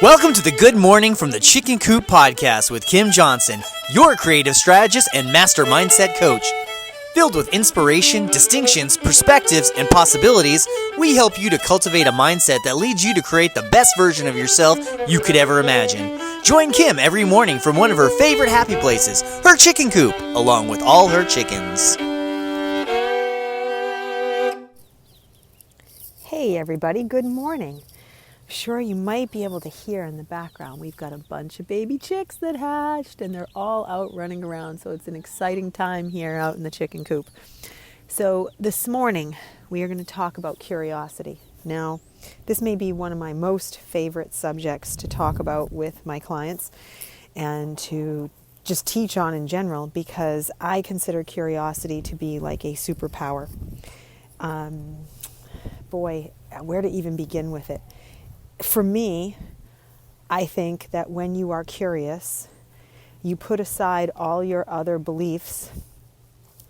Welcome to the Good Morning from the Chicken Coop podcast with Kim Johnson, your creative strategist and master mindset coach. Filled with inspiration, distinctions, perspectives, and possibilities, we help you to cultivate a mindset that leads you to create the best version of yourself you could ever imagine. Join Kim every morning from one of her favorite happy places, her chicken coop, along with all her chickens. Hey everybody, good morning. Sure, you might be able to hear in the background, we've got a bunch of baby chicks that hatched and they're all out running around. So it's an exciting time here out in the chicken coop. So this morning, we are going to talk about curiosity. Now, this may be one of my most favorite subjects to talk about with my clients and to just teach on in general, because I consider curiosity to be like a superpower. Boy, where to even begin with it? For me, I think that when you are curious, you put aside all your other beliefs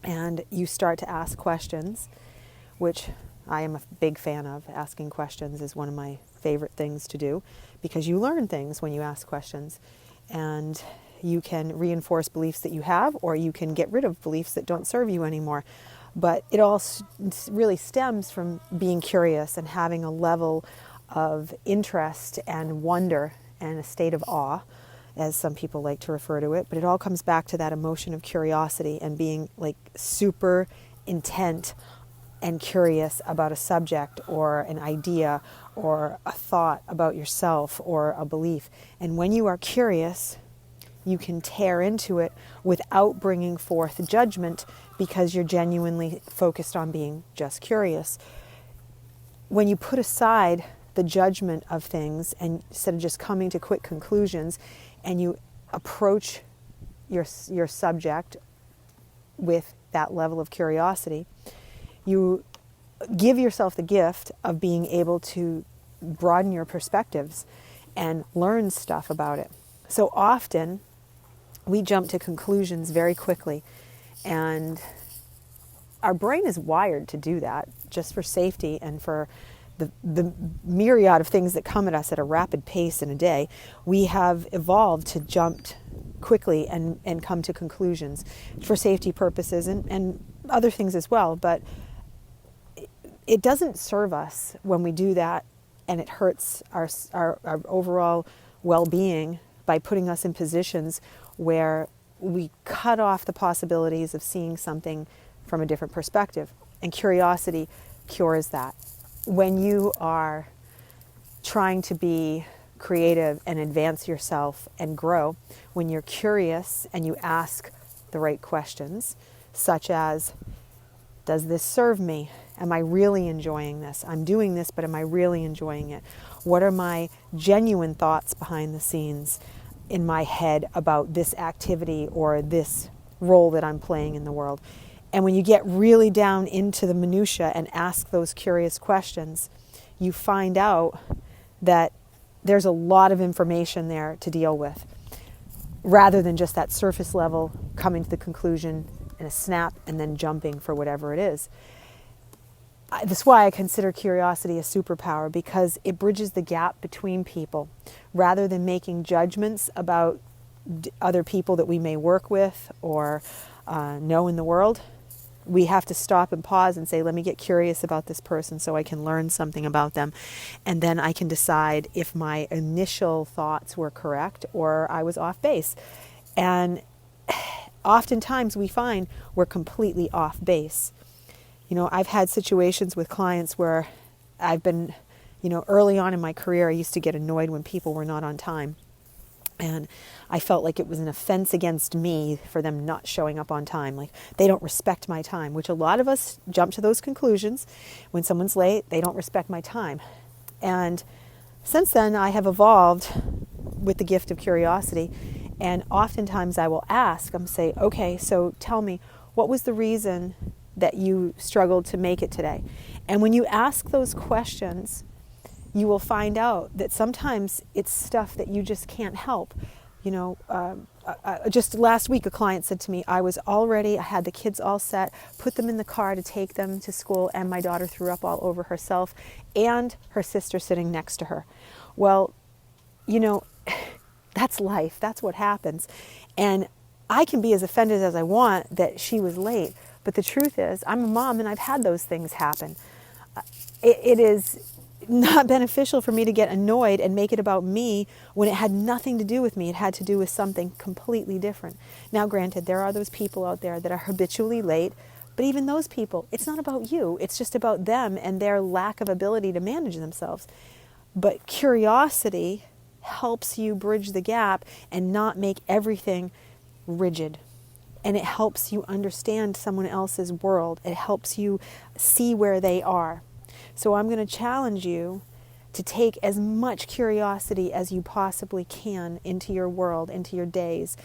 and you start to ask questions, which I am a big fan of. Asking questions is one of my favorite things to do because you learn things when you ask questions, and you can reinforce beliefs that you have, or you can get rid of beliefs that don't serve you anymore. But it all really stems from being curious and having a level of interest and wonder and a state of awe, as some people like to refer to it. But it all comes back to that emotion of curiosity and being like super intent and curious about a subject or an idea or a thought about yourself or a belief. And when you are curious, you can tear into it without bringing forth judgment, because you're genuinely focused on being just curious. When you put aside the judgment of things, and instead of just coming to quick conclusions, and you approach your subject with that level of curiosity, you give yourself the gift of being able to broaden your perspectives and learn stuff about it. So often we jump to conclusions very quickly, and our brain is wired to do that just for safety and for the myriad of things that come at us at a rapid pace in a day. We have evolved to jump quickly and come to conclusions for safety purposes and other things as well. But it doesn't serve us when we do that, and it hurts our overall well-being by putting us in positions where we cut off the possibilities of seeing something from a different perspective. And curiosity cures that. When you are trying to be creative and advance yourself and grow, when you're curious and you ask the right questions, such as, does this serve me? Am I really enjoying this? I'm doing this, but am I really enjoying it? What are my genuine thoughts behind the scenes in my head about this activity or this role that I'm playing in the world? And when you get really down into the minutia and ask those curious questions, you find out that there's a lot of information there to deal with, rather than just that surface level coming to the conclusion in a snap and then jumping for whatever it is. That's why I consider curiosity a superpower, because it bridges the gap between people. Rather than making judgments about other people that we may work with or know in the world, we have to stop and pause and say, let me get curious about this person so I can learn something about them. And then I can decide if my initial thoughts were correct or I was off base. And oftentimes we find we're completely off base. You know, I've had situations with clients where I've been, early on in my career, I used to get annoyed when people were not on time. And I felt like it was an offense against me for them not showing up on time. Like, they don't respect my time, which a lot of us jump to those conclusions. When someone's late, they don't respect my time. And since then, I have evolved with the gift of curiosity. And oftentimes I will ask, say, okay, so tell me, what was the reason that you struggled to make it today? And when you ask those questions, you will find out that sometimes it's stuff that you just can't help. Just last week, a client said to me, I had the kids all set, put them in the car to take them to school, and my daughter threw up all over herself and her sister sitting next to her. Well, you know, that's life. That's what happens. And I can be as offended as I want that she was late. But the truth is, I'm a mom and I've had those things happen. It is not beneficial for me to get annoyed and make it about me when it had nothing to do with me. It had to do with something completely different. Now, granted, there are those people out there that are habitually late, but even those people, it's not about you. It's just about them and their lack of ability to manage themselves. But curiosity helps you bridge the gap and not make everything rigid. And it helps you understand someone else's world. It helps you see where they are. So I'm going to challenge you to take as much curiosity as you possibly can into your world, into your days.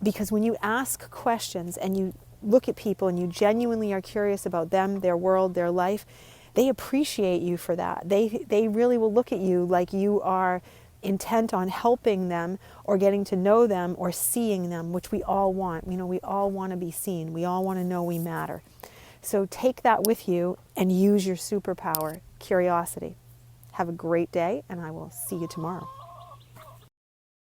Because when you ask questions and you look at people and you genuinely are curious about them, their world, their life, they appreciate you for that. They really will look at you like you are intent on helping them or getting to know them or seeing them, which we all want. You know, we all want to be seen. We all want to know we matter. So take that with you and use your superpower, curiosity. Have a great day, and I will see you tomorrow.